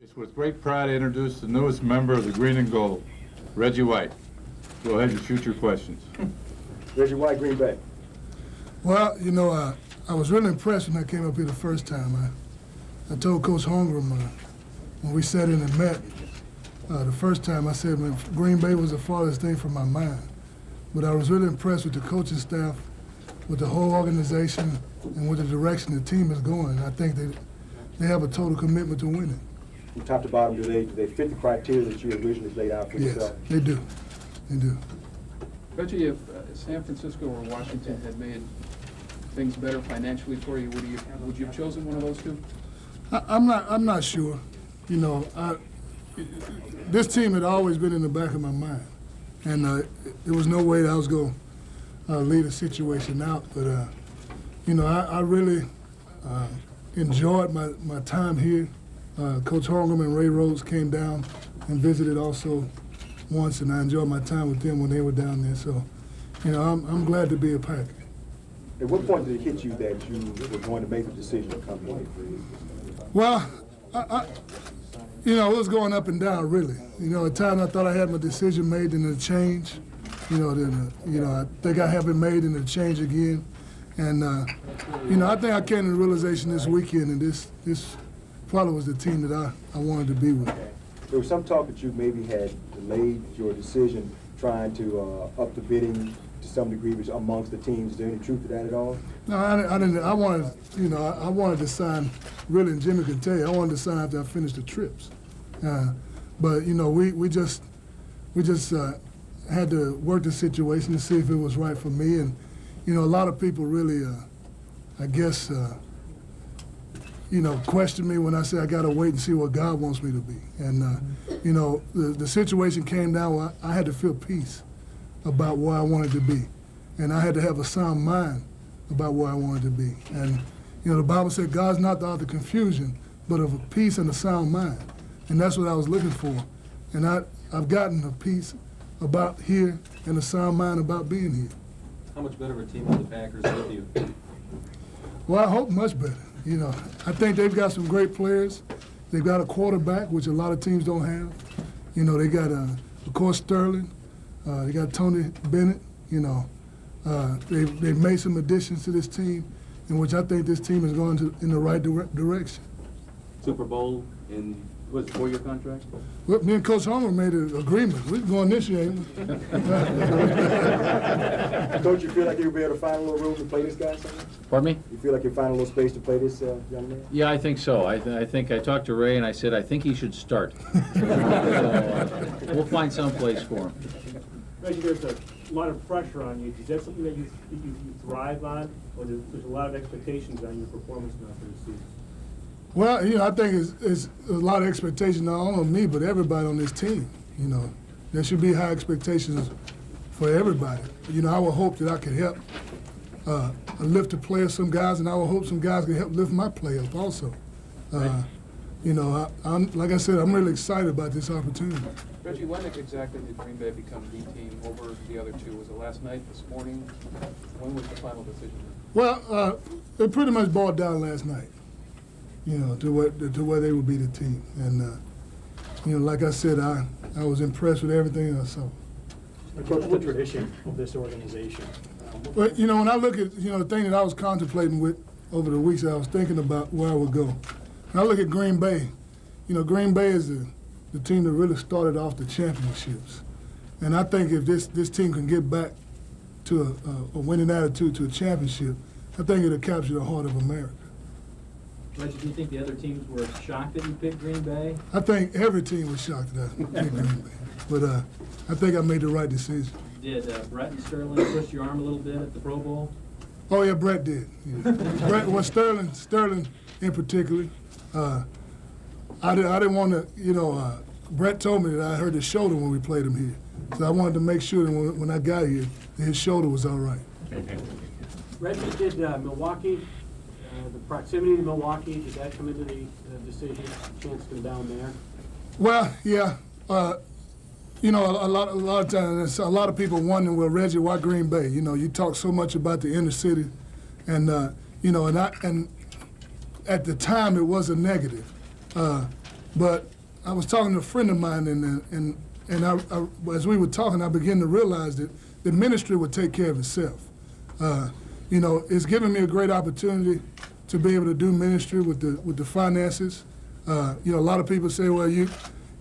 It's with great pride I introduce the newest member of the Green and Gold, Reggie White. Go ahead and shoot your questions. Reggie White, Green Bay. Well, you know, I was really impressed when I came up here the first time. I told Coach Holmgren when we sat in and met the first time, I said, man, Green Bay was the farthest thing from my mind. But I was really impressed with the coaching staff, with the whole organization, and with the direction the team is going. I think they have a total commitment to winning. From top to bottom, do they fit the criteria that you originally laid out for yourself? Yes, they do. They do. Reggie, if San Francisco or Washington had made things better financially for you, would you have chosen one of those two? I'm not sure. You know, this team had always been in the back of my mind, and there was no way that I was going to lead a situation out. But you know, I really enjoyed my time here. Coach Holmgren and Ray Rhodes came down and visited also once, and I enjoyed my time with them when they were down there. So, you know, I'm glad to be a Packer. At what point did it hit you that you were going to make the decision to come here? Well, you know, it was going up and down, really. You know, at times I thought I had my decision made and it changed. You know, then, I think I have it made and it changed again. And, you know, I think I came to the realization this weekend, and this probably was the team that I wanted to be with. There was some talk that you maybe had delayed your decision trying to up the bidding to some degree amongst the teams. Is there any truth to that at all? No, I didn't. I wanted, you know, I wanted to sign, really, and Jimmy could tell you, I wanted to sign after I finished the trips. But, you know, we just had to work the situation to see if it was right for me. And, you know, a lot of people really, I guess, you know, questioned me when I said I got to wait and see what God wants me to be. And, you know, the situation came down where I had to feel peace about where I wanted to be. And I had to have a sound mind about where I wanted to be. And, you know, the Bible said God's not the author of confusion, but of a peace and a sound mind. And that's what I was looking for. And I've gotten a peace about here and a sound mind about being here. How much better of a team are the Packers with you? Well, I hope much better. You know, I think they've got some great players. They've got a quarterback, which a lot of teams don't have. You know, they got, of course, Sterling. They got Tony Bennett. You know, they've made some additions to this team, in which I think this team is going in the right direction. Super Bowl in, was it 4-year contract? Well, me and Coach Homer made an agreement. We're going this year, ain't we? Don't you feel like you'll be able to find a little room to play this guy somewhere? Pardon me? You feel like you'll find a little space to play this young man? Yeah, I think so. I think I talked to Ray and I said, I think he should start. So, we'll find some place for him. Reggie, there's a lot of pressure on you. Is that something that you thrive on, or there's a lot of expectations on your performance now for the season? Well, you know, I think it's a lot of expectations, not only on me, but everybody on this team. You know, there should be high expectations for everybody. You know, I would hope that I could help lift the play of some guys, and I would hope some guys can help lift my play up also. You know, I'm like I said, I'm really excited about this opportunity. Reggie, when exactly did Green Bay become the team over the other two? Was it last night, this morning? When was the final decision? Well, it pretty much boiled down last night, you know, to where they would be the team. And, you know, like I said, I was impressed with everything I saw. Coach, the tradition of this organization. But, you know, when I look at, you know, the thing that I was contemplating with over the weeks, I was thinking about where I would go. When I look at Green Bay, you know, Green Bay is the team that really started off the championships. And I think if this team can get back to a winning attitude to a championship, I think it'll capture the heart of America. Reggie, do you think the other teams were shocked that you picked Green Bay? I think every team was shocked that I picked Green Bay. But I think I made the right decision. Did Brett and Sterling twist your arm a little bit at the Pro Bowl? Oh, yeah, Brett did. Yeah. Brett, well, Sterling in particular. I didn't want to, you know, Brett told me that I hurt his shoulder when we played him here. So I wanted to make sure that when I got here, that his shoulder was all right. Reggie, did Milwaukee, the proximity to Milwaukee, did that come into the decision, chance to come down there? Well, yeah. You know, a lot of times, a lot of people wondering, well, Reggie, why Green Bay? You know, you talk so much about the inner city, and you know, and at the time it was a negative, but I was talking to a friend of mine, and as we were talking, I began to realize that the ministry would take care of itself. You know, it's given me a great opportunity to be able to do ministry with the finances. You know, a lot of people say, well, you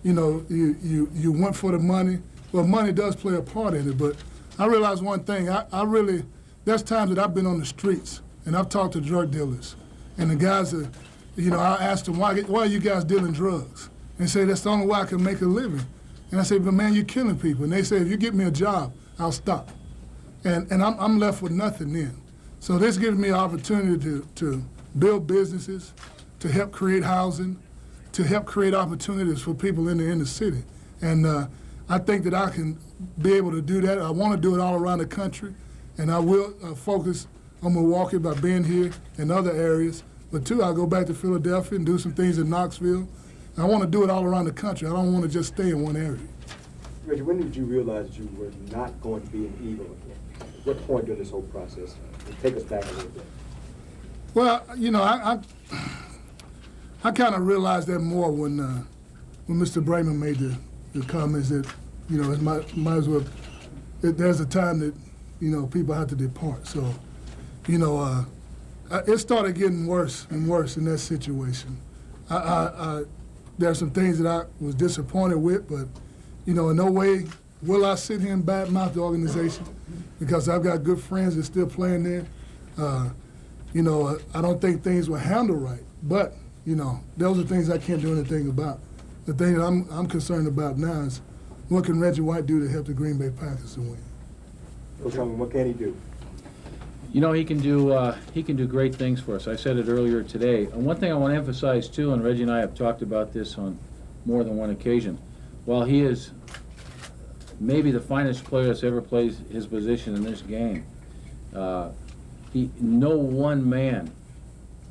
went for the money. Well, money does play a part in it, but I realized one thing. There's times that I've been on the streets and I've talked to drug dealers, and the guys are, you know, I asked them, why are you guys dealing drugs? And they say, that's the only way I can make a living. And I say, but man, you're killing people. And they say, if you get me a job, I'll stop. And I'm left with nothing then. So this gives me an opportunity to build businesses, to help create housing, to help create opportunities for people in the inner city. And I think that I can be able to do that. I want to do it all around the country, and I will focus on Milwaukee by being here and other areas. But two, I'll go back to Philadelphia and do some things in Knoxville. I want to do it all around the country. I don't want to just stay in one area. Reggie, when did you realize that you were not going to be an Eagle again? At what point during this whole process? Take us back a little bit. Well, you know, I kind of realized that more when Mr. Braman made the comments that, you know, it might as well, there's a time that, you know, people have to depart. So, you know, it started getting worse and worse in that situation. There are some things that I was disappointed with, but, you know, in no way will I sit here and badmouth the organization, because I've got good friends that still playing there. You know, I don't think things were handled right, but, you know, those are things I can't do anything about. The thing that I'm concerned about now is what can Reggie White do to help the Green Bay Packers to win? Coach Holmgren, what can he do? You know, he can do great things for us. I said it earlier today. And one thing I want to emphasize too, and Reggie and I have talked about this on more than one occasion, while he is maybe the finest player that's ever played his position in this game, no one man,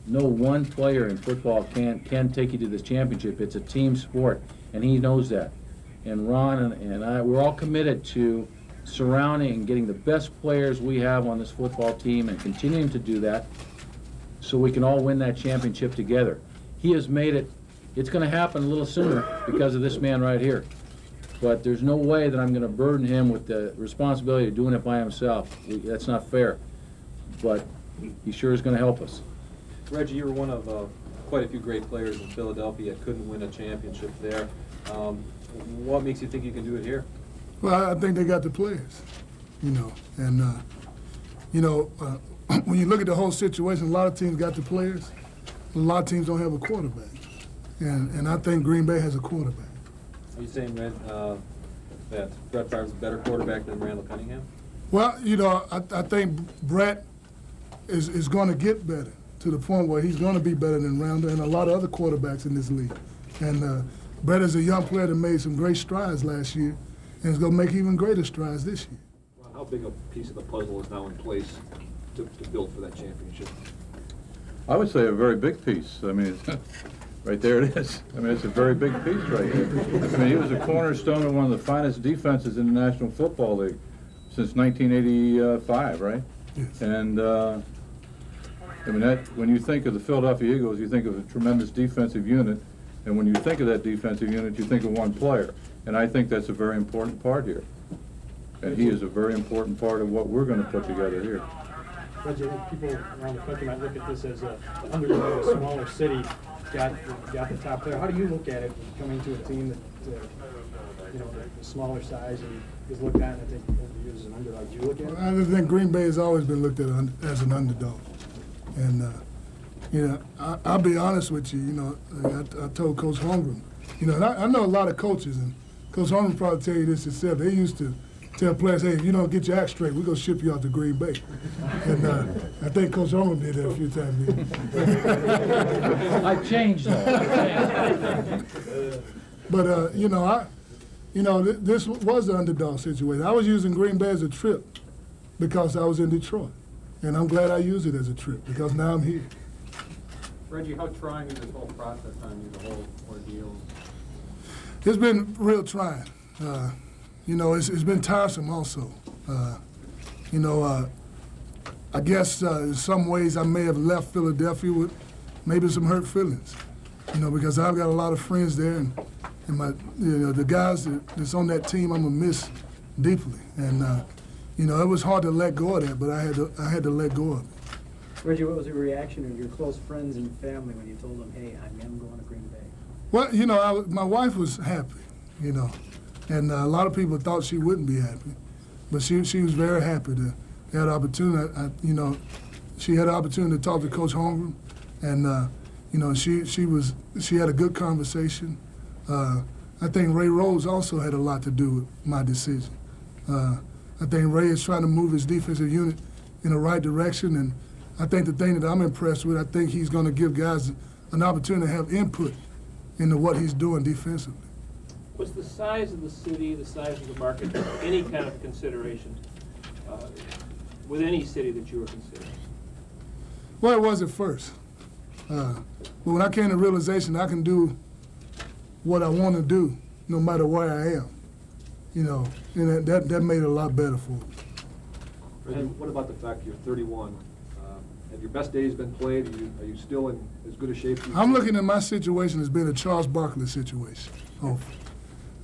no one player in football can take you to this championship. It's a team sport, and he knows that. And Ron and I, we're all committed to surrounding and getting the best players we have on this football team and continuing to do that so we can all win that championship together. He has made it. It's going to happen a little sooner because of this man right here. But there's no way that I'm going to burden him with the responsibility of doing it by himself. That's not fair. But he sure is going to help us. Reggie, you were one of quite a few great players in Philadelphia. Couldn't win a championship there. What makes you think you can do it here? Well, I think they got the players, you know. And, you know, when you look at the whole situation, a lot of teams got the players. A lot of teams don't have a quarterback. And I think Green Bay has a quarterback. Are you saying, Red, that Brett Favre's a better quarterback than Randall Cunningham? Well, you know, I think Brett is going to get better to the point where he's going to be better than Randall and a lot of other quarterbacks in this league. And Brett is a young player that made some great strides last year and is going to make even greater strides this year. Well, how big a piece of the puzzle is now in place to build for that championship? I would say a very big piece. I mean, right there it is. I mean, it's a very big piece right here. I mean, he was a cornerstone of one of the finest defenses in the National Football League since 1985, right? Yes. And, I mean, that when you think of the Philadelphia Eagles, you think of a tremendous defensive unit. And when you think of that defensive unit, you think of one player. And I think that's a very important part here. And he is a very important part of what we're going to put together here. Reggie, I think people around the country might look at this as the underdog, a smaller city got the top player. How do you look at it coming to a team that, you know, the smaller size and is looked at, and I think over the years as an underdog? Do you look at it? I think Green Bay has always been looked at as an underdog. And, you know, I'll be honest with you, you know, I told Coach Holmgren, you know, and I know a lot of coaches, and Coach Holmgren probably tell you this himself. They used to tell players, hey, if you don't get your act straight, we're going to ship you out to Green Bay. And I think Coach Holmgren did that a few times. I've changed that. But, you know, this was the underdog situation. I was using Green Bay as a trip because I was in Detroit. And I'm glad I used it as a trip because now I'm here. Reggie, how trying is this whole process on you, the whole ordeal? It's been real trying. You know, it's been tiresome also. You know, I guess in some ways I may have left Philadelphia with maybe some hurt feelings. You know, because I've got a lot of friends there, and and the guys that's on that team, I'm gonna miss deeply. And it was hard to let go of that, but I had to let go of it. Reggie, what was the reaction of your close friends and family when you told them, hey, I am going to Green Bay? Well, my wife was happy, and a lot of people thought she wouldn't be happy, but she was very happy to have the opportunity. She had the opportunity to talk to Coach Holmgren, and she had a good conversation. I think Ray Rhodes also had a lot to do with my decision. I think Ray is trying to move his defensive unit in the right direction, and I think the thing that I'm impressed with, I think he's going to give guys an opportunity to have input into what he's doing defensively. Was the size of the city, the size of the market, any kind of consideration with any city that you were considering? Well, it was at first. But when I came to realization I can do what I want to do no matter where I am, and that made it a lot better for me. And what about the fact you're 31? Have your best days been played? Are you still in as good a shape as you I'm looking at my situation as being a Charles Barkley situation, hopefully.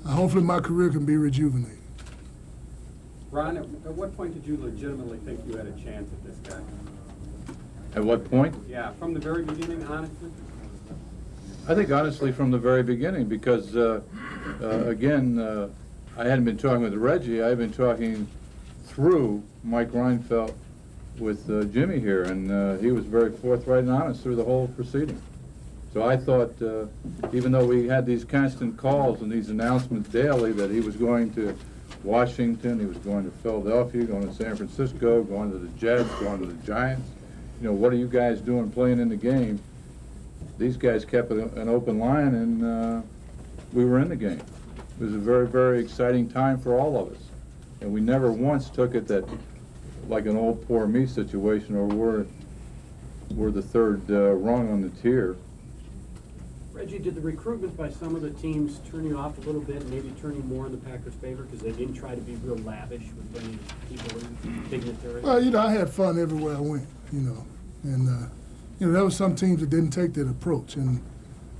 Hopefully my career can be rejuvenated. Ron, at what point did you legitimately think you had a chance at this guy? At what point? Yeah, from the very beginning, honestly? I think honestly from the very beginning, because again, I hadn't been talking with Reggie. I've been talking through Mike Reinfeldt with Jimmy here, and he was very forthright and honest through the whole proceeding. So I thought, even though we had these constant calls and these announcements daily that he was going to Washington, he was going to Philadelphia, going to San Francisco, going to the Jets, going to the Giants, what are you guys doing playing in the game? These guys kept an open line, and we were in the game. It was a very, very exciting time for all of us. And we never once took it that like an old poor me situation, or we're the third rung on the tier. Reggie, did the recruitment by some of the teams turn you off a little bit, maybe turn you more in the Packers' favor because they didn't try to be real lavish with bringing people in, dignitaries? Well, I had fun everywhere I went, and there were some teams that didn't take that approach, and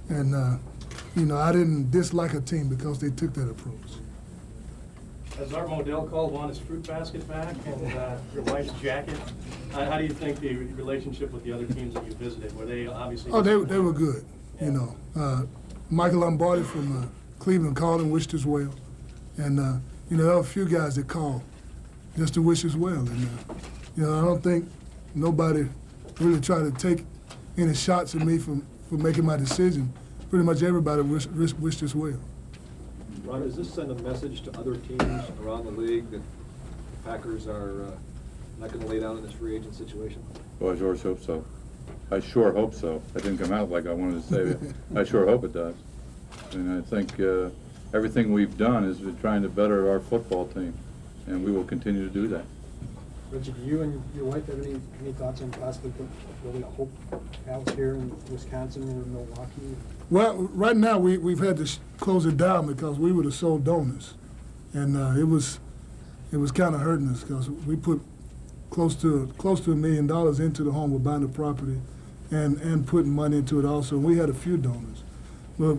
I didn't dislike a team because they took that approach. Has Art Modell called Juan his fruit basket back and your wife's jacket? How do you think the relationship with the other teams that you visited, were they obviously? Oh, they were good, Michael Lombardi from Cleveland called and wished us well. And, there were a few guys that called just to wish us well. And, I don't think nobody really tried to take any shots at me for making my decision. Pretty much everybody wished us well. Ron, does this send a message to other teams around the league that the Packers are not going to lay down in this free agent situation? Well, I sure hope so. I sure hope so. That didn't come out like I wanted to say it. I sure hope it does. And I think everything we've done is we're trying to better our football team, and we will continue to do that. Reggie, do you and your wife have any thoughts on possibly building a Hope House here in Wisconsin or Milwaukee? Well, right now we've had to close it down because we were the sole donors, and it was kind of hurting us because we put close to $1 million into the home. We're buying the property, and putting money into it also. And we had a few donors, but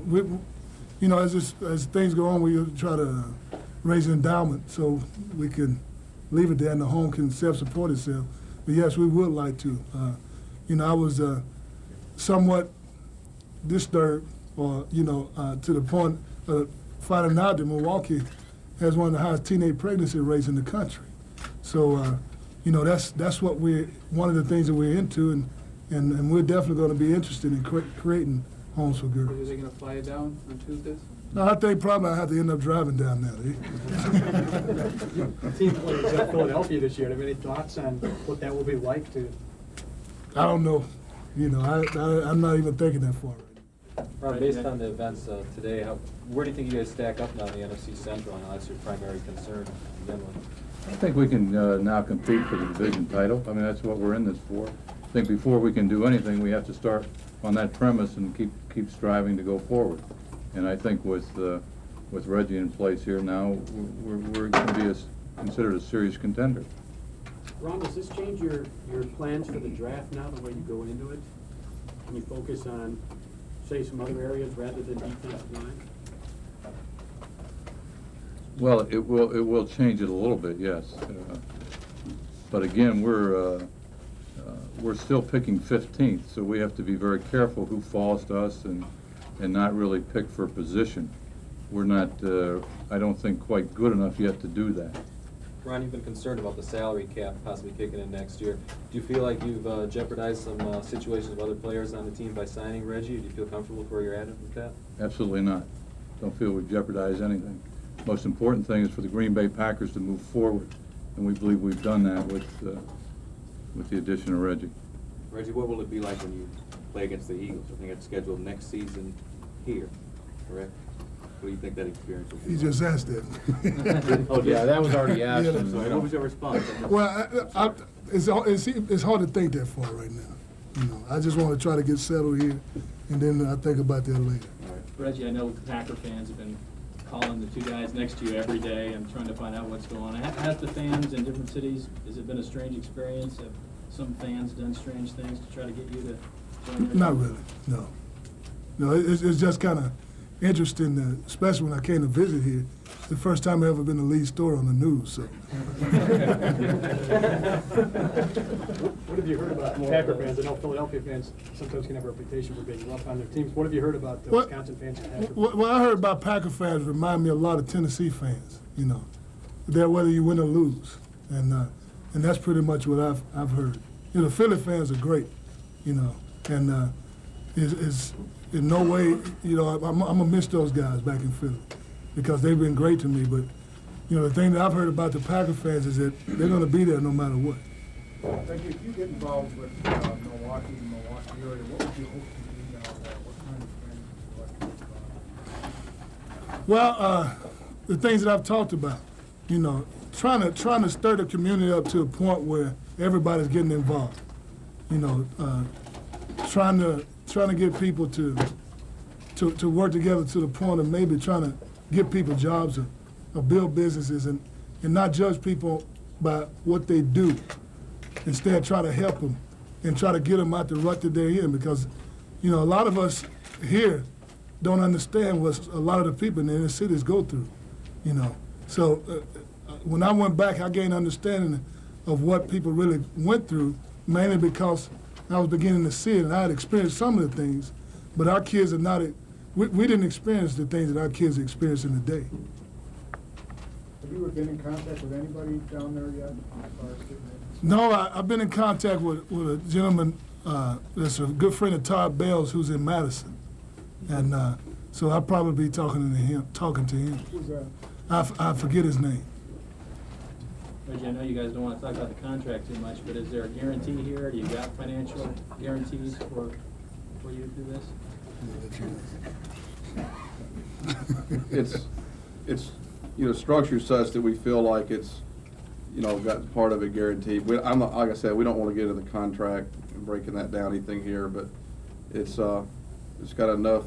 as things go on, we try to raise an endowment so we can leave it there and the home can self-support itself. But yes, we would like to. I was somewhat disturbed, or to the point of finding out that Milwaukee has one of the highest teenage pregnancy rates in the country. So, that's what one of the things that we're into, and we're definitely going to be interested in creating homes for girls. Are they going to fly you down on Tuesdays? No, I think probably I have to end up driving down there. The team plays at Philadelphia this year. Do you have any thoughts on what that will be like to? I don't know. I'm not even thinking that far. Ron, based on the events today, where do you think you guys stack up now in the NFC Central? I know that's your primary concern to begin with. I think we can now compete for the division title. I mean, that's what we're in this for. I think before we can do anything, we have to start on that premise and keep striving to go forward. And I think with Reggie in place here now, we're going to be considered a serious contender. Ron, does this change your plans for the draft now, the way you go into it? Can you focus on, say, some other areas rather than defensive line? Well, it will change it a little bit, yes. But again, we're still picking 15th, so we have to be very careful who falls to us and not really pick for position. We're not, I don't think, quite good enough yet to do that. Ron, you've been concerned about the salary cap possibly kicking in next year. Do you feel like you've jeopardized some situations with other players on the team by signing Reggie? Do you feel comfortable with where you're at with that? Absolutely not. Don't feel we've jeopardized anything. Most important thing is for the Green Bay Packers to move forward, and we believe we've done that with the addition of Reggie. Reggie, what will it be like when you play against the Eagles? I think it's scheduled next season here, correct? What do you think that experience will be? He like? just asked that. Oh, Yeah, that was already asked. Yeah, and, Sorry, what was your response? Well, it's hard to think that far right now. You know, I just want to try to get settled here, and then I think about that later. Reggie, I know the Packer fans have been calling the two guys next to you every day and trying to find out what's going on. Has the fans in different cities, has it been a strange experience? Have some fans done strange things to try to get you to join their Not team? really, no. No, it's just kind of interesting, especially when I came to visit here. It's the first time I've ever been to lead story on the news, so. What have you heard about Packer fans? I know Philadelphia fans sometimes can have a reputation for being rough on their teams. What have you heard about the Wisconsin fans and Packer fans? What I heard about Packer fans remind me a lot of Tennessee fans, you know. They're whether you win or lose. And that's pretty much what I've heard. You know, the Philly fans are great, you know, and is in no way, you know, I'm gonna miss those guys back in Philly because they've been great to me. But you know, the thing that I've heard about the Packer fans is that they're gonna be there no matter what. Reggie, if you get involved with Milwaukee and Milwaukee area, what would you hope to do down there? What kind of things would you like to Well, the things that I've talked about, you know, trying to stir the community up to a point where everybody's getting involved. You know, trying to get people to work together to the point of maybe trying to give people jobs or build businesses and not judge people by what they do. Instead, try to help them and try to get them out the rut that they're in because, you know, a lot of us here don't understand what a lot of the people in the inner cities go through, you know. So when I went back, I gained understanding of what people really went through, mainly because I was beginning to see it, and I had experienced some of the things, but our kids are not, we didn't experience the things that our kids are experiencing today. Have you been in contact with anybody down there yet? As far as getting in? No, I've been in contact with a gentleman that's a good friend of Todd Bell's who's in Madison. And so I'll probably be talking to him. Who's that? I forget his name. Reggie, I know you guys don't want to talk about the contract too much, but is there a guarantee here? Do you got financial guarantees for you through this? It's you know, structured such that we feel like it's, you know, got part of it guaranteed. I'm not, like I said, we don't want to get into the contract and breaking that down anything here, but it's got enough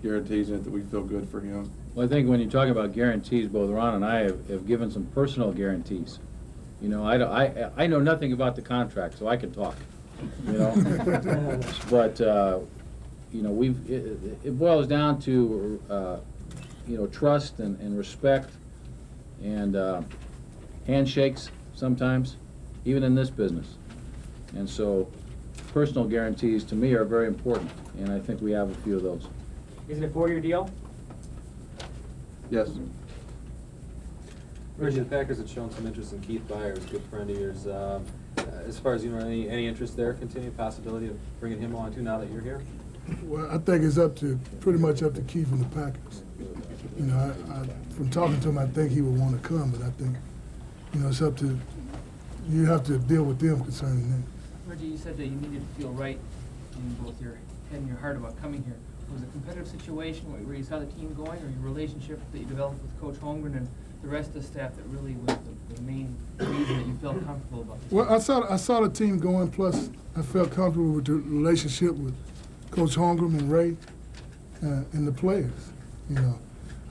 guarantees in it that we feel good for him. Well, I think when you talk about guarantees, both Ron and I have given some personal guarantees. You know, I know nothing about the contract, so I can talk, you know. But, you know, it boils down to, you know, trust and respect and handshakes sometimes, even in this business. And so personal guarantees to me are very important, and I think we have a few of those. Is it a 4-year deal? Yes. Reggie, the Packers had shown some interest in Keith Byers, a good friend of yours. As far as you know, any interest there, continued possibility of bringing him on too now that you're here? Well, I think it's pretty much up to Keith and the Packers. You know, from talking to him, I think he would want to come, but I think, you know, it's up to, you have to deal with them concerning that. Reggie, you said that you needed to feel right in both your head and your heart about coming here. Was it a competitive situation where you saw the team going, or your relationship that you developed with Coach Holmgren and the rest of the staff that really was the main reason that you felt comfortable about this? Well, I saw the team going, plus I felt comfortable with the relationship with Coach Holmgren and Ray and the players. You know,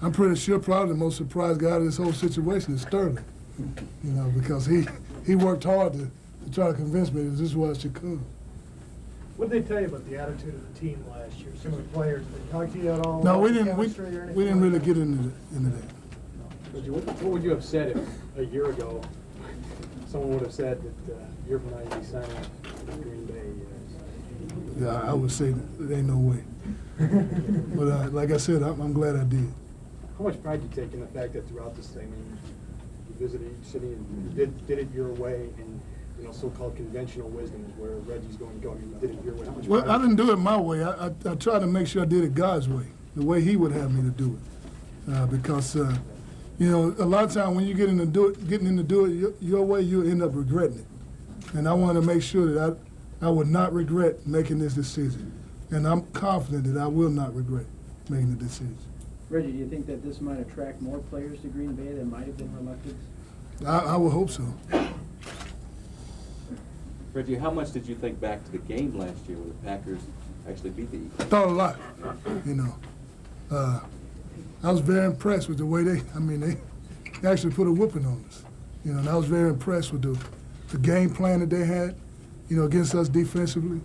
I'm pretty sure probably the most surprised guy of this whole situation is Sterling. You know, because he worked hard to try to convince me that this is why I should come. What did they tell you about the attitude of the team last year? Some of the players, did they talk to you at all? No, about we the didn't. chemistry or anything We didn't like really that? get into that. Reggie, what would you have said if a year ago, someone would have said that a year from now you'd be signing with Green Bay? Yeah, I would say there ain't no way. But like I said, I'm glad I did. How much pride do you take in the fact that throughout this thing, you visited each city and you did it your way, and so-called conventional wisdom is where Reggie's going to go. You did it your way. How much Well, pride I didn't do it my way. I tried to make sure I did it God's way, the way He would have me to do it. Because a lot of times when you getting into do it your way, you end up regretting it. And I wanted to make sure that I would not regret making this decision. And I'm confident that I will not regret making the decision. Reggie, do you think that this might attract more players to Green Bay that might have been reluctant? I would hope so. Reggie, how much did you think back to the game last year where the Packers actually beat the Eagles? I thought a lot, I was very impressed with the way they actually put a whooping on us. And I was very impressed with the game plan that they had, against us defensively,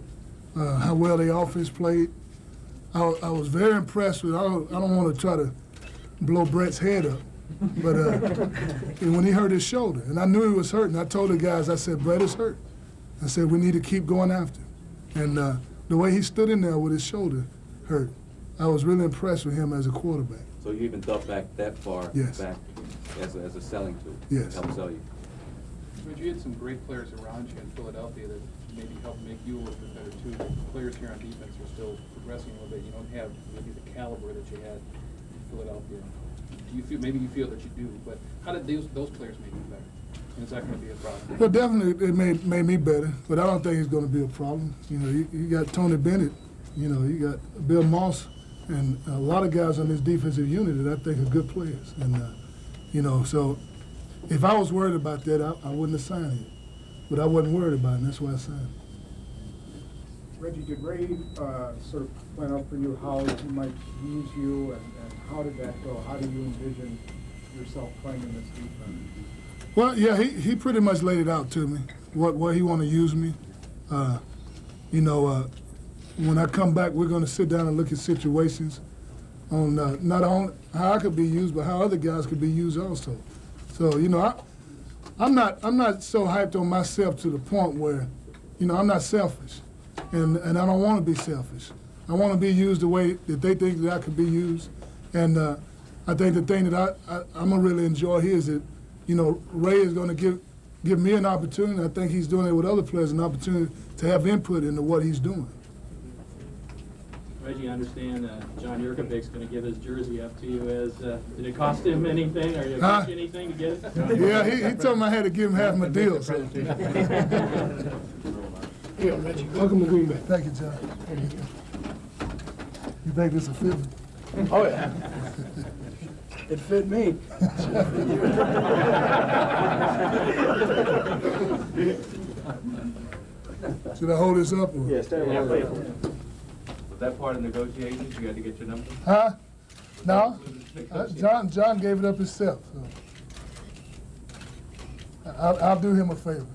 how well their offense played. I was very impressed with, I don't want to try to blow Brett's head up, but when he hurt his shoulder, and I knew he was hurting, I told the guys, I said, Brett is hurt. I said, we need to keep going after him. And the way he stood in there with his shoulder hurt, I was really impressed with him as a quarterback. So you even thought back that far Yes. back as a selling tool? Yes. To help sell you? But you had some great players around you in Philadelphia that maybe helped make you a little bit better too. The players here on defense are still progressing a little bit. You don't have maybe the caliber that you had in Philadelphia. Do you feel, maybe you feel that you do, but how did those players make you better? And is that going to be a problem? Well, definitely it made me better, but I don't think it's going to be a problem. You got Tony Bennett, you got Bill Moss, and a lot of guys on this defensive unit that I think are good players. And, so if I was worried about that, I wouldn't have signed him. But I wasn't worried about it, and that's why I signed him. Reggie, did Ray sort of plan out for you how he might use you, and how did that go? How do you envision yourself playing in this defense? Well, yeah, he pretty much laid it out to me, where he want to use me. When I come back, we're going to sit down and look at situations on not only how I could be used, but how other guys could be used also. So, I'm not so hyped on myself to the point where, I'm not selfish, and I don't want to be selfish. I want to be used the way that they think that I could be used, and I think the thing that I'm gonna really enjoy here is that, Ray is going to give me an opportunity. I think he's doing it with other players, an opportunity to have input into what he's doing. Reggie, I understand John Yurkovic's going to give his jersey up to you as, did it cost him anything, or did it cost you anything to get it? Yeah, he told me I had to give him half my deal. So. Here, Reggie, welcome to Green Bay. Thank you, John. You think this will fit me? Oh, yeah. It fit me. Should I hold this up? Or? Yeah, stand right there. Was that part of negotiations? You had to get your number? Huh? No. John gave it up himself. So. I'll do him a favor.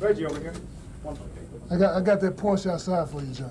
Reggie, over here. I got that Porsche outside for you, John.